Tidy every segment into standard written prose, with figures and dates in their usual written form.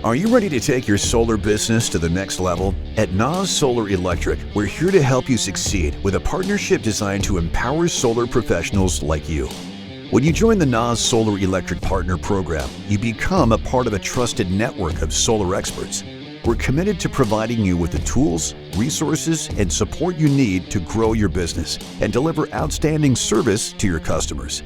Are you ready to take your solar business to the next level? At NAZ Solar Electric, we're here to help you succeed with a partnership designed to empower solar professionals like you. When you join the NAZ Solar Electric Partner Program, you become a part of a trusted network of solar experts. We're committed to providing you with the tools, resources, and support you need to grow your business and deliver outstanding service to your customers.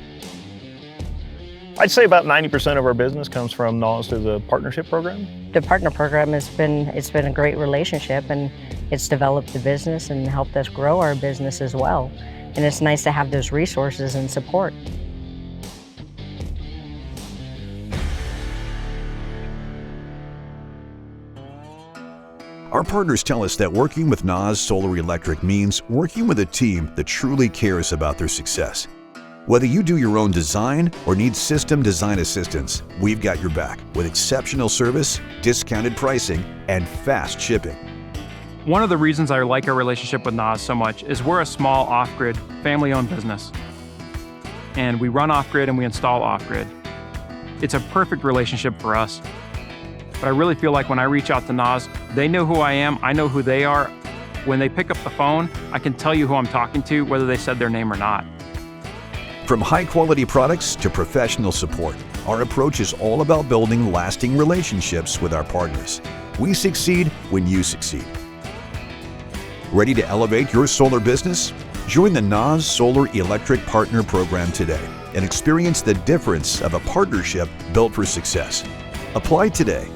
I'd say about 90% of our business comes from NAWS through the partnership program. The partner program it's been a great relationship, and it's developed the business and helped us grow our business as well. And it's nice to have those resources and support. Our partners tell us that working with NAZ Solar Electric means working with a team that truly cares about their success. Whether you do your own design or need system design assistance, we've got your back with exceptional service, discounted pricing, and fast shipping. One of the reasons I like our relationship with NAWS so much is we're a small off-grid, family-owned business. And we run off-grid and we install off-grid. It's a perfect relationship for us. But I really feel like when I reach out to NAWS, they know who I am, I know who they are. When they pick up the phone, I can tell you who I'm talking to, whether they said their name or not. From high-quality products to professional support, our approach is all about building lasting relationships with our partners. We succeed when you succeed. Ready to elevate your solar business? Join the NAZ Solar Electric Partner Program today and experience the difference of a partnership built for success. Apply today